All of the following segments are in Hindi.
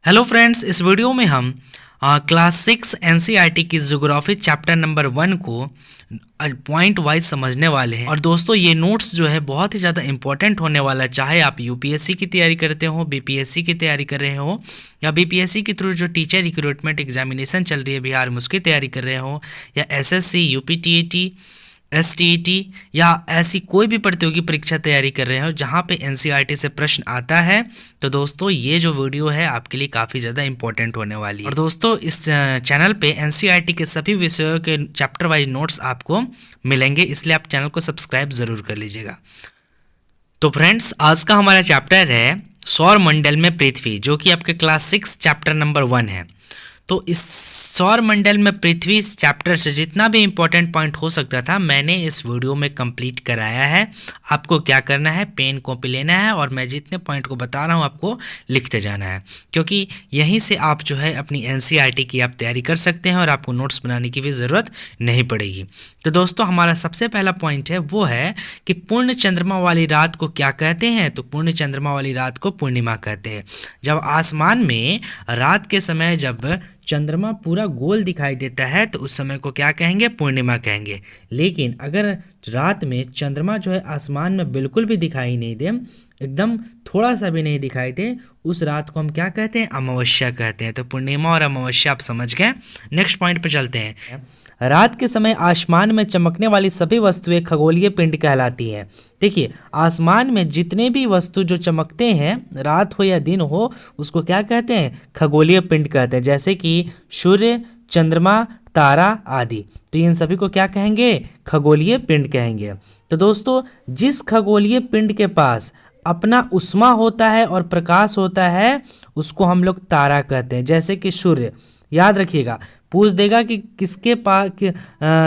हेलो फ्रेंड्स, इस वीडियो में हम क्लास 6 एनसीईआरटी की ज्योग्राफी चैप्टर नंबर 1 को पॉइंट वाइज समझने वाले हैं। और दोस्तों ये नोट्स जो है बहुत ही ज़्यादा इंपॉर्टेंट होने वाला है, चाहे आप यूपीएससी की तैयारी करते हो, बीपीएससी की तैयारी कर रहे हो, या बीपीएससी के थ्रू जो टीचर रिक्रूटमेंट एग्जामिनेशन चल रही है बिहार में उसकी तैयारी कर रहे हो, या एसएससी, यूपीटीईटी, एसटीईटी या ऐसी कोई भी प्रतियोगी परीक्षा तैयारी कर रहे हो जहाँ पे एनसीईआरटी से प्रश्न आता है। तो दोस्तों ये जो वीडियो है आपके लिए काफ़ी ज़्यादा इंपॉर्टेंट होने वाली है। और दोस्तों इस चैनल पे एनसीईआरटी के सभी विषयों के चैप्टर वाइज नोट्स आपको मिलेंगे, इसलिए आप चैनल को सब्सक्राइब ज़रूर कर लीजिएगा। तो फ्रेंड्स आज का हमारा चैप्टर है सौर मंडल में पृथ्वी, जो कि आपके क्लास 6 चैप्टर नंबर 1 है। तो इस सौर मंडल में पृथ्वी इस चैप्टर से जितना भी इम्पोर्टेंट पॉइंट हो सकता था मैंने इस वीडियो में कंप्लीट कराया है। आपको क्या करना है, पेन कॉपी लेना है और मैं जितने पॉइंट को बता रहा हूँ आपको लिखते जाना है, क्योंकि यहीं से आप जो है अपनी एनसीईआरटी की आप तैयारी कर सकते हैं और आपको नोट्स बनाने की भी ज़रूरत नहीं पड़ेगी। तो दोस्तों हमारा सबसे पहला पॉइंट है वो है कि पूर्ण चंद्रमा वाली रात को क्या कहते हैं। तो पूर्ण चंद्रमा वाली रात को पूर्णिमा कहते हैं। जब आसमान में रात के समय जब चंद्रमा पूरा गोल दिखाई देता है तो उस समय को क्या कहेंगे, पूर्णिमा कहेंगे। लेकिन अगर रात में चंद्रमा जो है आसमान में बिल्कुल भी दिखाई नहीं दे, एकदम थोड़ा सा भी नहीं दिखाई दे, उस रात को हम क्या कहते हैं, अमावस्या कहते हैं। तो पूर्णिमा और अमावस्या आप समझ गए। नेक्स्ट पॉइंट पे चलते हैं। रात के समय आसमान में चमकने वाली सभी वस्तुएं खगोलीय पिंड कहलाती हैं। देखिए आसमान में जितने भी वस्तु जो चमकते हैं, रात हो या दिन हो, उसको क्या कहते हैं, खगोलीय पिंड कहते हैं। जैसे कि सूर्य, चंद्रमा, तारा आदि, तो इन सभी को क्या कहेंगे, खगोलीय पिंड कहेंगे। तो दोस्तों जिस खगोलीय पिंड के पास अपना उष्मा होता है और प्रकाश होता है उसको हम लोग तारा कहते हैं। जैसे कि सूर्य, याद रखिएगा, पूछ देगा कि किसके पास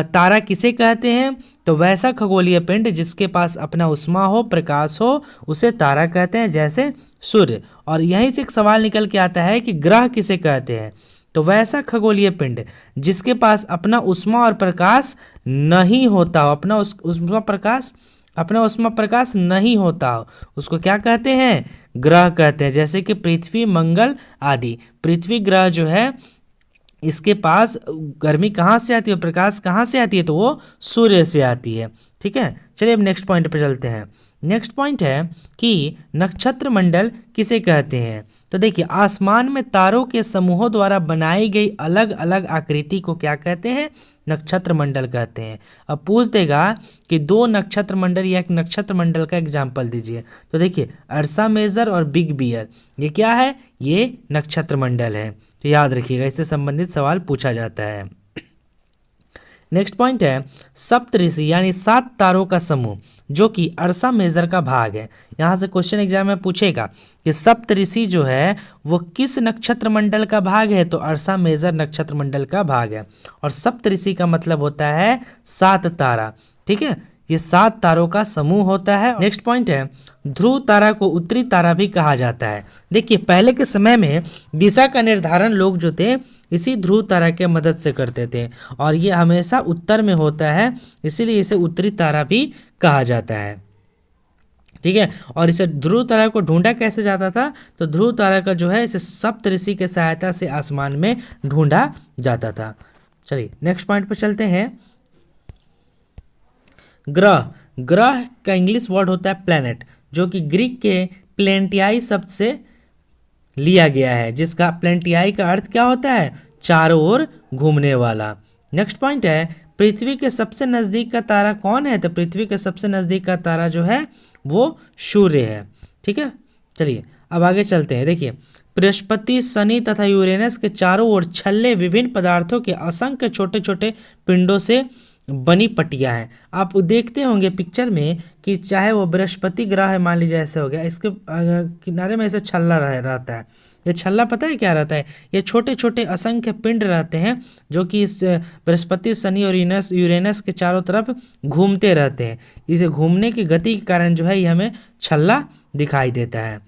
तारा किसे कहते हैं, तो वैसा खगोलीय पिंड जिसके पास अपना उष्मा हो, प्रकाश हो, उसे तारा कहते हैं, जैसे सूर्य। और यहीं से एक सवाल निकल के आता है कि ग्रह किसे कहते हैं, तो वैसा खगोलीय पिंड जिसके पास अपना उष्मा और प्रकाश नहीं होता हो, अपना उष्मा प्रकाश नहीं होता हो, उसको क्या कहते हैं, ग्रह कहते हैं। जैसे कि पृथ्वी, मंगल आदि। पृथ्वी ग्रह जो है इसके पास गर्मी कहाँ से आती है, प्रकाश कहाँ से आती है, तो वो सूर्य से आती है। ठीक है, चलिए अब नेक्स्ट पॉइंट पे चलते हैं। नेक्स्ट पॉइंट है कि नक्षत्र मंडल किसे कहते हैं। तो देखिए आसमान में तारों के समूहों द्वारा बनाई गई अलग अलग आकृति को क्या कहते हैं, नक्षत्र मंडल कहते हैं। अब पूछ देगा कि दो नक्षत्र मंडल या एक नक्षत्र मंडल का एग्जाम्पल दीजिए। तो देखिए अर्सा मेजर और बिग बियर, ये क्या है, ये नक्षत्र मंडल है। तो याद रखिएगा, इससे संबंधित सवाल पूछा जाता है। नेक्स्ट पॉइंट है सप्तऋषि यानी 7 तारों का समूह, जो कि अर्सा मेजर का भाग है। यहाँ से क्वेश्चन एग्जाम में पूछेगा कि सप्तऋषि जो है वो किस नक्षत्र मंडल का भाग है, तो अर्सा मेजर नक्षत्र मंडल का भाग है। और सप्तऋषि का मतलब होता है 7 तारा। ठीक है, ये 7 तारों का समूह होता है। नेक्स्ट पॉइंट है ध्रुव तारा को उत्तरी तारा भी कहा जाता है। देखिए पहले के समय में दिशा का निर्धारण लोग जो थे इसी ध्रुव तारा के मदद से करते थे, और ये हमेशा उत्तर में होता है, इसीलिए इसे उत्तरी तारा भी कहा जाता है। ठीक है, और इसे ध्रुव तारा को ढूंढा कैसे जाता था, तो ध्रुव तारा का जो है इसे सप्तऋषि के सहायता से आसमान में ढूंढा जाता था। चलिए नेक्स्ट पॉइंट पर चलते हैं। ग्रह का इंग्लिश वर्ड होता है प्लैनेट, जो कि ग्रीक के प्लेंटियाई शब्द से लिया गया है, जिसका प्लेंटियाई का अर्थ क्या होता है, चारों ओर घूमने वाला। नेक्स्ट पॉइंट है पृथ्वी के सबसे नज़दीक का तारा कौन है, तो पृथ्वी के सबसे नज़दीक का तारा जो है वो सूर्य है। ठीक है, चलिए अब आगे चलते हैं। देखिए बृहस्पति, शनि तथा यूरेनस के चारों ओर छल्ले विभिन्न पदार्थों के असंख्य छोटे छोटे पिंडों से बनी पट्टियां हैं। आप देखते होंगे पिक्चर में कि चाहे वो बृहस्पति ग्रह है, मान लीजिए ऐसे हो गया, इसके किनारे में ऐसे छल्ला रहता है। ये छल्ला पता है क्या रहता है, ये छोटे छोटे असंख्य पिंड रहते हैं जो कि इस बृहस्पति, शनि और यूरेनस के चारों तरफ घूमते रहते हैं। इसे घूमने की गति के कारण जो है ये हमें छल्ला दिखाई देता है।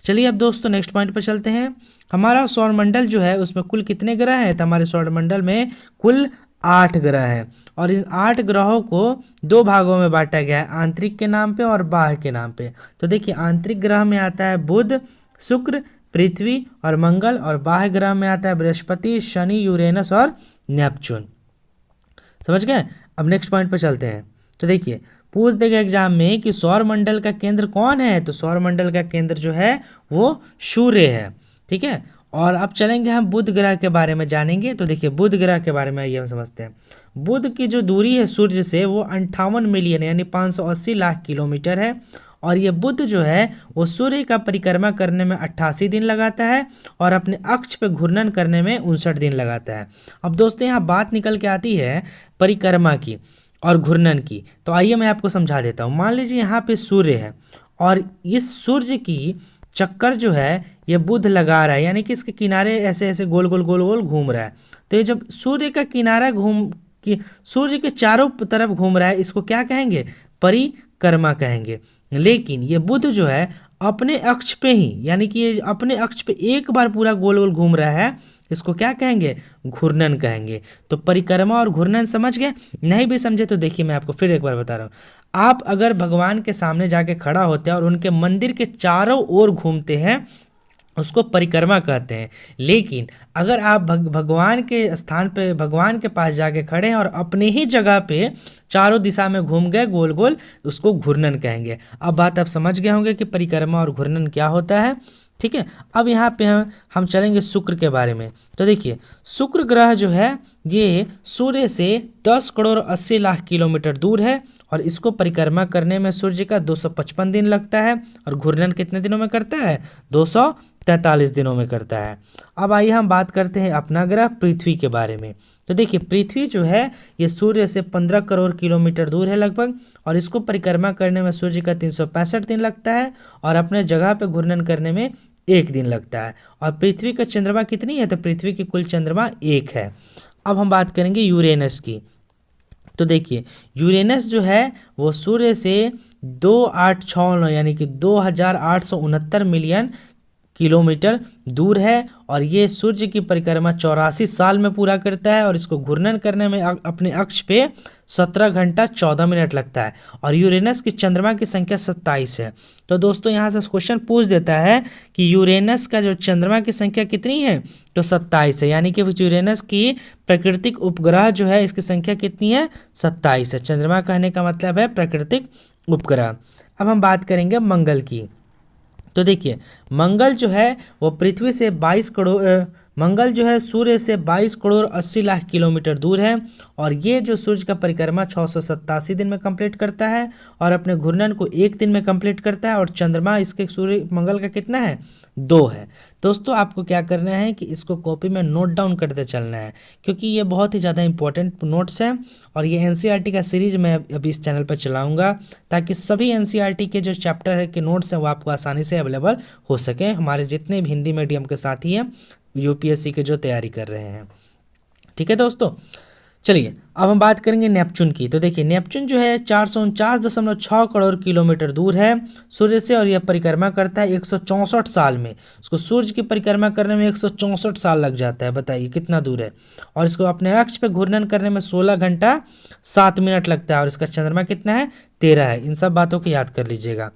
चलिए अब दोस्तों नेक्स्ट पॉइंट पर चलते हैं। हमारा सौरमंडल जो है उसमें कुल कितने ग्रह हैं, तो हमारे सौरमंडल में कुल 8 ग्रह हैं, और इन 8 ग्रहों को 2 भागों में बांटा गया है, आंतरिक के नाम पे और बाह्य के नाम पे। तो देखिए आंतरिक ग्रह में आता है बुध, शुक्र, पृथ्वी और मंगल, और बाह्य ग्रह में आता है बृहस्पति, शनि, यूरेनस और नेपच्यून। समझ गए। अब नेक्स्ट पॉइंट पे चलते हैं। तो देखिए पूछ देगा एग्जाम में कि सौर मंडल का केंद्र कौन है, तो सौर मंडल का केंद्र जो है वो सूर्य है। ठीक है। और अब चलेंगे हम बुध ग्रह के बारे में जानेंगे। तो देखिए बुध ग्रह के बारे में ये हम समझते हैं। बुध की जो दूरी है सूर्य से वो 58 मिलियन यानी 580 लाख किलोमीटर है। और ये बुध जो है वो सूर्य का परिक्रमा करने में 88 दिन लगाता है और अपने अक्ष पे घूर्णन करने में 59 दिन लगाता है। अब दोस्तों यहाँ बात निकल के आती है परिक्रमा की और घूर्णन की। तो आइए मैं आपको समझा देता हूँ। मान लीजिए यहाँ पे सूर्य है और इस सूर्य की चक्कर जो है ये बुध लगा रहा है, यानी कि इसके किनारे ऐसे ऐसे गोल गोल गोल गोल घूम रहा है। तो ये जब सूर्य का किनारा सूर्य के चारों तरफ घूम रहा है, इसको क्या कहेंगे, परिक्रमा कहेंगे। लेकिन ये बुध जो है अपने अक्ष पे ही, यानी कि ये अपने अक्ष पे एक बार पूरा गोल गोल घूम रहा है, इसको क्या कहेंगे, घूर्णन कहेंगे। तो परिक्रमा और घूर्णन समझ गए। नहीं भी समझे तो देखिए मैं आपको फिर एक बार बता रहा हूँ। आप अगर भगवान के सामने जाके खड़ा होते हैं और उनके मंदिर के चारों ओर घूमते हैं, उसको परिक्रमा कहते हैं। लेकिन अगर आप भगवान के स्थान पे, भगवान के पास जाके खड़े हैं और अपने ही जगह पे चारों दिशा में घूम गए गोल गोल, उसको घूर्णन कहेंगे। अब बात आप समझ गए होंगे कि परिक्रमा और घूर्णन क्या होता है। ठीक है। अब यहाँ पे हम चलेंगे शुक्र के बारे में। तो देखिए शुक्र ग्रह जो है ये सूर्य से 10 करोड़ 80 लाख किलोमीटर दूर है और इसको परिक्रमा करने में सूर्य का 255 दिन लगता है और घूर्णन कितने दिनों में करता है, 243 दिनों में करता है। अब आइए हम बात करते हैं अपना ग्रह पृथ्वी के बारे में। तो देखिए पृथ्वी जो है ये सूर्य से 15 करोड़ किलोमीटर दूर है लगभग, और इसको परिक्रमा करने में सूर्य का 365 दिन लगता है और अपने जगह पे घूर्णन करने में 1 दिन लगता है। और पृथ्वी का चंद्रमा कितनी है, तो पृथ्वी की कुल चंद्रमा 1 है। अब हम बात करेंगे यूरेनस की। तो देखिए यूरेनस जो है वो सूर्य से 2,869 यानी कि 2,869 मिलियन किलोमीटर दूर है और ये सूर्य की परिक्रमा 84 साल में पूरा करता है और इसको घूर्णन करने में अपने अक्ष पे 17 घंटा 14 मिनट लगता है। और यूरेनस की चंद्रमा की संख्या 27 है। तो दोस्तों यहाँ से क्वेश्चन पूछ देता है कि यूरेनस का जो चंद्रमा की संख्या कितनी है, तो 27 है, यानी कि यूरेनस की प्राकृतिक उपग्रह जो है इसकी संख्या कितनी है, 27 है। चंद्रमा कहने का मतलब है प्राकृतिक उपग्रह। अब हम बात करेंगे मंगल की। तो देखिए मंगल जो है वो पृथ्वी से 22 करोड़ मंगल जो है सूर्य से 22 करोड़ 80 लाख किलोमीटर दूर है और ये जो सूर्य का परिक्रमा 687 दिन में कंप्लीट करता है और अपने घूर्णन को 1 दिन में कंप्लीट करता है। और चंद्रमा इसके सूर्य मंगल का कितना है, 2 है। दोस्तों आपको क्या करना है कि इसको कॉपी में नोट डाउन करते चलना है, क्योंकि ये बहुत ही ज़्यादा इंपॉर्टेंट नोट्स हैं और ये एनसीईआरटी का सीरीज मैं अभी इस चैनल पर चलाऊंगा ताकि सभी एनसीईआरटी के जो चैप्टर है के नोट्स हैं वो आपको आसानी से अवेलेबल हो सके। हमारे जितने भी हिंदी मीडियम के साथी हैं यूपीएससी के जो तैयारी कर रहे हैं। ठीक है दोस्तों, चलिए अब हम बात करेंगे नेपच्यून की। तो देखिए नेपच्यून जो है 449.6 करोड़ किलोमीटर दूर है सूर्य से और यह परिक्रमा करता है 164 साल में। उसको सूर्य की परिक्रमा करने में 164 साल लग जाता है, बताइए कितना दूर है। और इसको अपने अक्ष पे घूर्णन करने में 16 घंटा 7 मिनट लगता है और इसका चंद्रमा कितना है, 13 है। इन सब बातों को याद कर लीजिएगा।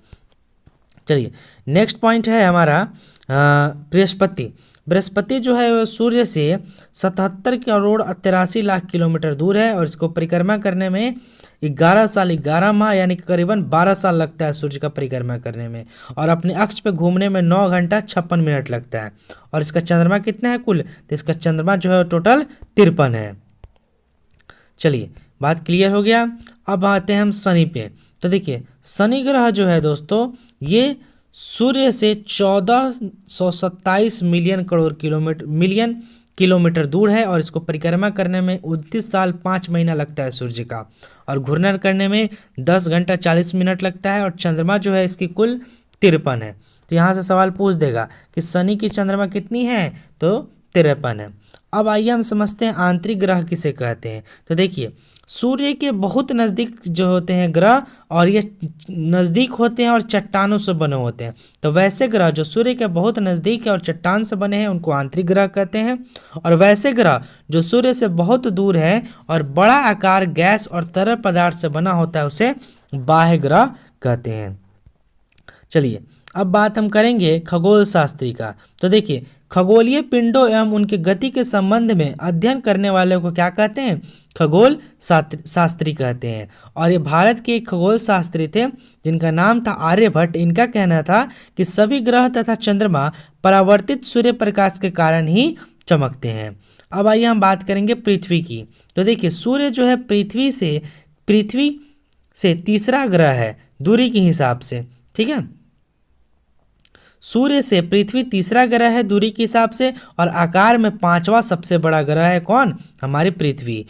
चलिए नेक्स्ट पॉइंट है हमारा बृहस्पति। बृहस्पति जो है वो सूर्य से 77 करोड़ 83 लाख किलोमीटर दूर है और इसको परिक्रमा करने में 11 साल 11 माह यानी कि करीबन 12 साल लगता है सूर्य का परिक्रमा करने में। और अपने अक्ष पे घूमने में 9 घंटा 56 मिनट लगता है। और इसका चंद्रमा कितना है कुल, तो इसका चंद्रमा जो है टोटल 53 है। चलिए बात क्लियर हो गया। अब आते हैं हम शनि पे। तो देखिए शनि ग्रह जो है दोस्तों ये सूर्य से 1427 मिलियन किलोमीटर दूर है और इसको परिक्रमा करने में 29 साल 5 महीना लगता है सूर्य का। और घूर्णन करने में 10 घंटा 40 मिनट लगता है और चंद्रमा जो है इसकी कुल 53 है। तो यहाँ से सवाल पूछ देगा कि शनि की चंद्रमा कितनी है, तो 53 है। अब आइए हम समझते हैं आंतरिक ग्रह किसे कहते हैं। तो देखिए सूर्य के बहुत नज़दीक जो होते हैं ग्रह और ये नज़दीक होते हैं और चट्टानों से बने होते हैं। तो वैसे ग्रह जो सूर्य के बहुत नज़दीक है और चट्टान से बने हैं उनको आंतरिक ग्रह कहते हैं। और वैसे ग्रह जो सूर्य से बहुत दूर है और बड़ा आकार गैस और तरल पदार्थ से बना होता है उसे बाह्य ग्रह कहते हैं। चलिए अब बात हम करेंगे खगोल शास्त्री का। तो देखिए, खगोलीय पिंडों एवं उनके गति के संबंध में अध्ययन करने वाले को क्या कहते हैं? खगोल शास्त्री कहते हैं। और ये भारत के एक खगोल शास्त्री थे जिनका नाम था आर्यभट्ट। इनका कहना था कि सभी ग्रह तथा चंद्रमा परावर्तित सूर्य प्रकाश के कारण ही चमकते हैं। अब आइए हम बात करेंगे पृथ्वी की। तो देखिए, सूर्य जो है पृथ्वी से तीसरा ग्रह है दूरी के हिसाब से, ठीक है। सूर्य से पृथ्वी तीसरा ग्रह है दूरी के हिसाब से, और आकार में पांचवा सबसे बड़ा ग्रह है कौन? हमारी पृथ्वी।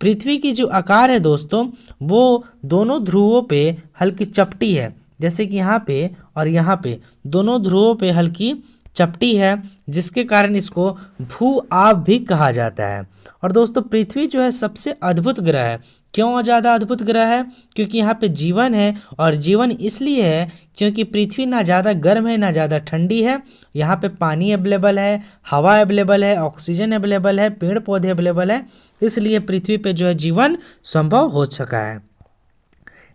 पृथ्वी की जो आकार है दोस्तों, वो दोनों ध्रुवों पे हल्की चपटी है, जैसे कि यहाँ पे और यहाँ पे दोनों ध्रुवों पे हल्की चपटी है, जिसके कारण इसको भू आप भी कहा जाता है। और दोस्तों, पृथ्वी जो है सबसे अद्भुत ग्रह है। क्यों ज़्यादा अद्भुत ग्रह है? क्योंकि यहाँ पे जीवन है, और जीवन इसलिए है क्योंकि पृथ्वी ना ज़्यादा गर्म है ना ज़्यादा ठंडी है। यहाँ पे पानी अवेलेबल है, हवा अवेलेबल है, ऑक्सीजन अवेलेबल है, पेड़ पौधे अवेलेबल है, इसलिए पृथ्वी पे जो है जीवन संभव हो सका है।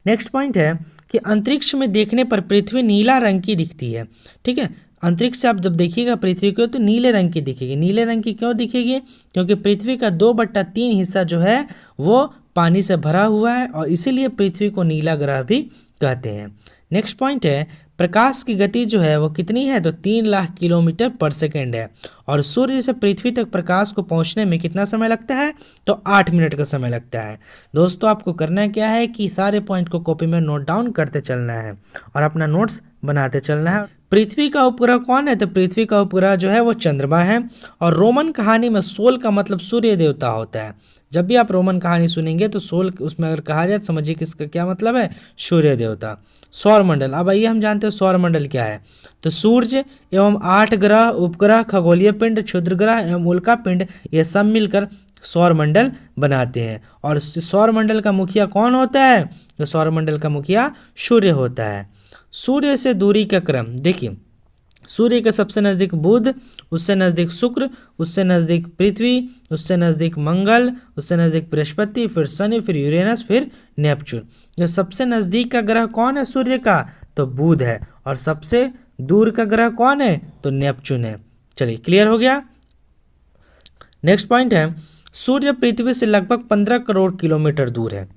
नेक्स्ट पॉइंट है कि अंतरिक्ष में देखने पर पृथ्वी नीला रंग की दिखती है, ठीक है। अंतरिक्ष से आप जब देखिएगा पृथ्वी को तो नीले रंग की दिखेगी। नीले रंग की क्यों दिखेगी? क्योंकि पृथ्वी का 2/3 हिस्सा जो है वो पानी से भरा हुआ है, और इसीलिए पृथ्वी को नीला ग्रह भी कहते हैं। नेक्स्ट पॉइंट है, प्रकाश की गति जो है वो कितनी है? तो 3 लाख किलोमीटर पर सेकेंड है। और सूर्य से पृथ्वी तक प्रकाश को पहुंचने में कितना समय लगता है? तो 8 मिनट का समय लगता है। दोस्तों, आपको करना क्या है कि सारे पॉइंट को कॉपी में नोट डाउन करते चलना है और अपना नोट्स बनाते चलना है। पृथ्वी का उपग्रह कौन है? तो पृथ्वी का उपग्रह जो है वो चंद्रमा है। और रोमन कहानी में सोल का मतलब सूर्य देवता होता है। जब भी आप रोमन कहानी सुनेंगे तो सोल उसमें अगर कहा जाए तो समझिए कि इसका क्या मतलब है? सूर्य देवता। सौरमंडल, अब आइए हम जानते हैं सौरमंडल क्या है। तो सूर्य एवं 8 ग्रह, उपग्रह, खगोलीय पिंड, क्षुद्र ग्रह एवं उल्का पिंड, ये सब मिलकर सौरमंडल बनाते हैं। और सौरमंडल का मुखिया कौन होता है? तो सौरमंडल का मुखिया सूर्य होता है। सूर्य से दूरी का क्रम देखिए, सूर्य के सबसे नज़दीक बुध, उससे नज़दीक शुक्र, उससे नज़दीक पृथ्वी, उससे नज़दीक मंगल, उससे नज़दीक बृहस्पति, फिर शनि, फिर यूरेनस, फिर नेपच्यून। जो सबसे नज़दीक का ग्रह कौन है सूर्य का? तो बुध है। और सबसे दूर का ग्रह कौन है? तो नेपच्यून है। चलिए, क्लियर हो गया। नेक्स्ट पॉइंट है, सूर्य पृथ्वी से लगभग 15 करोड़ किलोमीटर दूर है।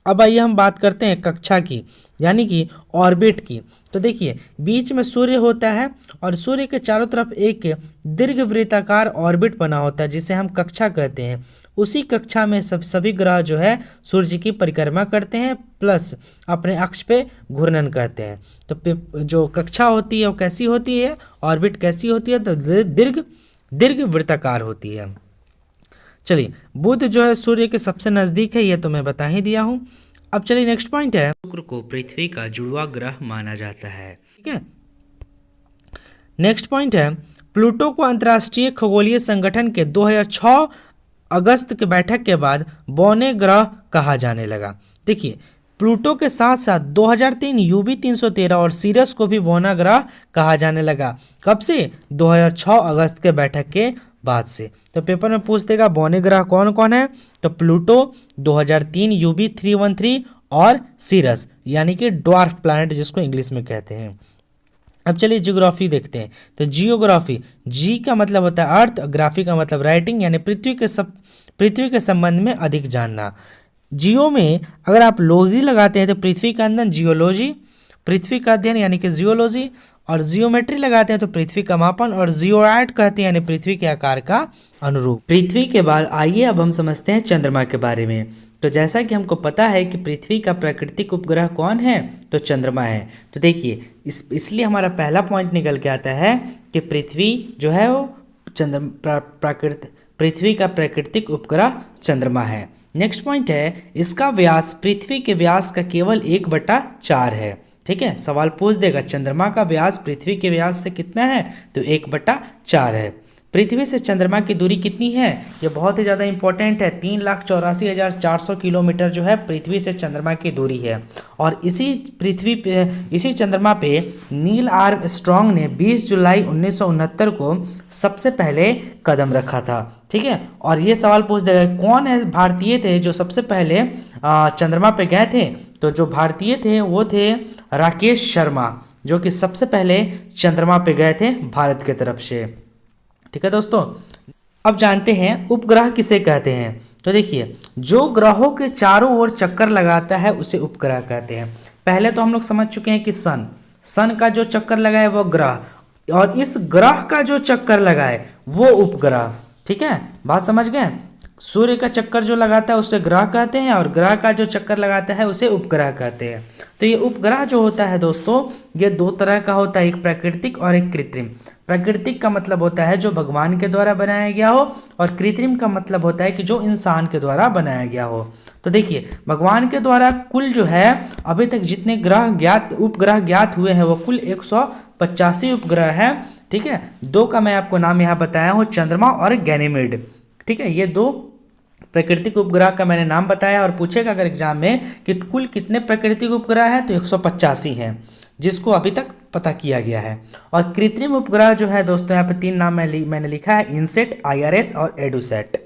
अब आइए हम बात करते हैं कक्षा की, यानी कि ऑर्बिट की। तो देखिए, बीच में सूर्य होता है और सूर्य के चारों तरफ एक दीर्घवृत्ताकार ऑर्बिट बना होता है, जिसे हम कक्षा कहते हैं। उसी कक्षा में सभी ग्रह जो है सूर्य की परिक्रमा करते हैं, प्लस अपने अक्ष पे घूर्णन करते हैं। तो जो कक्षा होती है वो कैसी होती है? ऑर्बिट कैसी होती है? तो दीर्घवृत्ताकार होती है। चलिए, बुध जो है सूर्य के सबसे नज़दीक है, ये तो मैं बता ही दिया हूँ। अब चलिए, नेक्स्ट पॉइंट है, शुक्र को पृथ्वी का जुड़वा ग्रह माना जाता है, ठीक है। नेक्स्ट पॉइंट है, प्लूटो को अंतर्राष्ट्रीय खगोलीय संगठन के 2006 अगस्त के बैठक के बाद बौने ग्रह कहा जाने लगा। देखिए, प्लूटो के साथ साथ 2003 यूबी 313 और सीरियस को भी बौना ग्रह कहा जाने लगा। कब से? 2006 अगस्त के बैठक के बाद से। तो पेपर में पूछ देगा बौने ग्रह कौन कौन है? तो प्लूटो, 2003 यूबी 313 और सीरस, यानी कि ड्वार्फ प्लैनेट जिसको इंग्लिश में कहते हैं। अब चलिए ज्योग्राफी देखते हैं। तो जियोग्राफी, जी का मतलब होता है अर्थ, ग्राफी का मतलब राइटिंग, यानी पृथ्वी के संबंध में अधिक जानना। जियो में अगर आप लॉजी लगाते हैं तो पृथ्वी का अध्ययन जियोलॉजी, पृथ्वी का अध्ययन यानी कि जियोलॉजी, और जियोमेट्री लगाते हैं तो पृथ्वी का मापन, और जियोइड कहते हैं यानी पृथ्वी के आकार का अनुरूप। पृथ्वी के बाद आइए अब हम समझते हैं चंद्रमा के बारे में। तो जैसा कि हमको पता है कि पृथ्वी का प्राकृतिक उपग्रह कौन है? तो चंद्रमा है। तो देखिए, इसलिए हमारा पहला पॉइंट निकल के आता है कि पृथ्वी जो है वो पृथ्वी का प्राकृतिक उपग्रह चंद्रमा है। नेक्स्ट पॉइंट है, इसका व्यास पृथ्वी के व्यास का केवल 1/4 है, ठीक है। सवाल पूछ देगा चंद्रमा का व्यास पृथ्वी के व्यास से कितना है? तो 1/4 है। पृथ्वी से चंद्रमा की दूरी कितनी है? ये बहुत ही ज़्यादा इंपॉर्टेंट है। 3,84,400 किलोमीटर जो है पृथ्वी से चंद्रमा की दूरी है। और इसी चंद्रमा पे नील आर्मस्ट्रॉन्ग ने 20 जुलाई 1969 को सबसे पहले कदम रखा था, ठीक है। और ये सवाल पूछ देगा कौन है भारतीय थे जो सबसे पहले चंद्रमा पे गए थे? तो जो भारतीय थे वो थे राकेश शर्मा। जो कि सबसे पहले चंद्रमा पे गए थे भारत के तरफ से। ठीक है दोस्तों, अब जानते हैं उपग्रह किसे कहते हैं। तो देखिए, जो ग्रहों के चारों ओर चक्कर लगाता है उसे उपग्रह कहते हैं। पहले तो हम लोग समझ चुके हैं कि सन का जो चक्कर लगाए वो ग्रह, और इस ग्रह का जो चक्कर लगाए वो उपग्रह। ठीक है, बात समझ गए। सूर्य का चक्कर जो लगाता है उसे ग्रह कहते हैं, और ग्रह का जो चक्कर लगाता है उसे उपग्रह कहते हैं। तो ये उपग्रह जो होता है दोस्तों, ये दो तरह का होता है, एक प्राकृतिक और एक कृत्रिम। प्राकृतिक का मतलब होता है जो भगवान के द्वारा बनाया गया हो, और कृत्रिम का मतलब होता है कि जो इंसान के द्वारा बनाया गया हो। तो देखिए, भगवान के द्वारा कुल जो है अभी तक जितने उपग्रह ज्ञात हुए हैं वो कुल 185 उपग्रह हैं। ठीक है, दो का मैं आपको नाम यहाँ बताया हूँ, चंद्रमा और गैनीमेड। ठीक है, ये दो प्राकृतिक उपग्रह का मैंने नाम बताया। और पूछेगा अगर एग्जाम में कि कुल कितने प्राकृतिक उपग्रह हैं, तो 185 हैं, जिसको अभी तक पता किया गया है। और कृत्रिम उपग्रह जो है दोस्तों, यहाँ पे 3 नाम मैंने लिखा है, इनसेट, IRS और एडुसेट।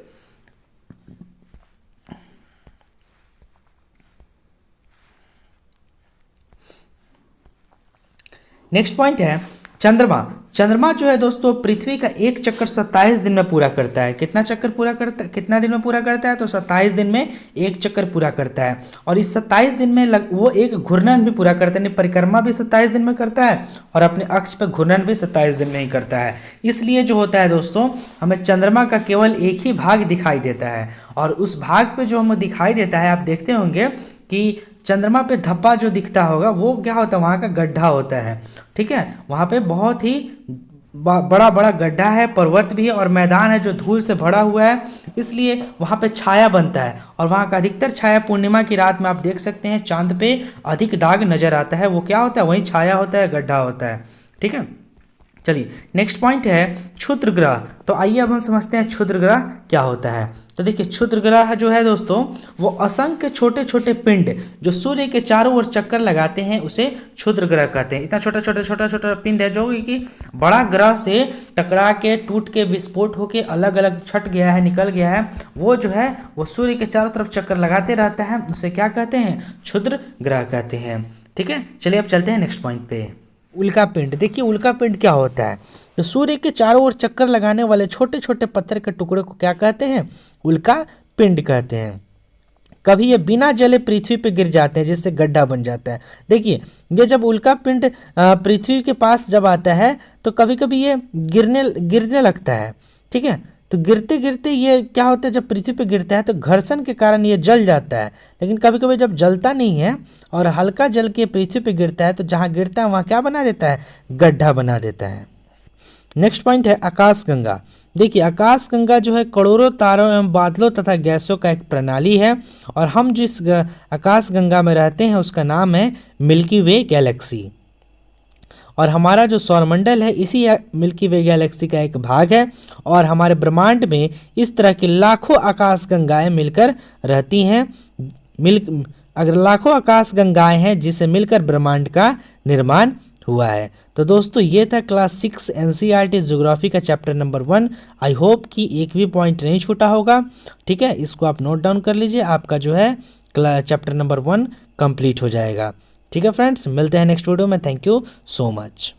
नेक्स्ट पॉइंट है चंद्रमा। चंद्रमा जो है दोस्तों, पृथ्वी का एक चक्कर 27 दिन में पूरा करता है। कितना दिन में पूरा करता है? तो 27 दिन में एक चक्कर पूरा करता है। और इस 27 दिन में वो एक घूर्णन भी पूरा करता है, परिक्रमा भी 27 दिन में करता है, और अपने अक्ष पर घूर्णन भी 27 दिन में ही करता है। इसलिए जो होता है दोस्तों, हमें चंद्रमा का केवल एक ही भाग दिखाई देता है, और उस भाग पे जो हमें दिखाई देता है, आप देखते होंगे कि चंद्रमा पे धब्बा जो दिखता होगा वो क्या होता है, वहाँ का गड्ढा होता है। ठीक है, वहाँ पे बहुत ही बड़ा बड़ा गड्ढा है, पर्वत भी है और मैदान है जो धूल से भरा हुआ है, इसलिए वहाँ पे छाया बनता है। और वहाँ का अधिकतर छाया पूर्णिमा की रात में आप देख सकते हैं, चांद पे अधिक दाग नजर आता है, वो क्या होता है, वही छाया होता है, गड्ढा होता है। ठीक है, चलिए नेक्स्ट पॉइंट है क्षुद्र ग्रह। तो आइए अब हम समझते हैं क्षुद्र ग्रह क्या होता है। तो देखिए, क्षुद्र ग्रह जो है दोस्तों, वो असंख्य छोटे छोटे पिंड जो सूर्य के चारों ओर चक्कर लगाते हैं उसे क्षुद्र ग्रह कहते हैं। इतना छोटा पिंड है जो कि बड़ा ग्रह से टकरा के, टूट के, विस्फोट होके अलग अलग छट गया है, निकल गया है, वो जो है वो सूर्य के चारों तरफ चक्कर लगाते रहता है, उसे क्या कहते हैं, क्षुद्र ग्रह कहते हैं। ठीक है, चलिए अब चलते हैं नेक्स्ट पॉइंट पे, उल्का पिंड। देखिए, उल्का पिंड क्या होता है? तो सूर्य के चारों ओर चक्कर लगाने वाले छोटे छोटे पत्थर के टुकड़े को क्या कहते हैं, उल्का पिंड कहते हैं। कभी ये बिना जले पृथ्वी पे गिर जाते हैं, जिससे गड्ढा बन जाता है। देखिए, ये जब उल्का पिंड पृथ्वी के पास जब आता है तो कभी कभी ये गिरने लगता है। ठीक है, तो गिरते गिरते ये क्या होता है, जब पृथ्वी पे गिरता है तो घर्षण के कारण ये जल जाता है। लेकिन कभी कभी जब जलता नहीं है और हल्का जल के पृथ्वी पे गिरता है, तो जहाँ गिरता है वहाँ क्या बना देता है, गड्ढा बना देता है। नेक्स्ट पॉइंट है आकाशगंगा। देखिए, आकाशगंगा जो है करोड़ों तारों एवं बादलों तथा गैसों का एक प्रणाली है, और हम जिस आकाशगंगा में रहते हैं उसका नाम है मिल्की वे गैलेक्सी। और हमारा जो सौरमंडल है इसी मिल्की वे गैलेक्सी का एक भाग है, और हमारे ब्रह्मांड में इस तरह की लाखों आकाशगंगाएं मिलकर रहती हैं। अगर लाखों आकाशगंगाएं हैं जिसे मिलकर ब्रह्मांड का निर्माण हुआ है। तो दोस्तों, ये था क्लास 6 NCERT ज्योग्राफी का चैप्टर नंबर 1। आई होप कि एक भी पॉइंट नहीं छूटा होगा। ठीक है, इसको आप नोट डाउन कर लीजिए, आपका जो है चैप्टर नंबर 1 कंप्लीट हो जाएगा। ठीक है फ्रेंड्स, मिलते हैं नेक्स्ट वीडियो में। Thank you so much.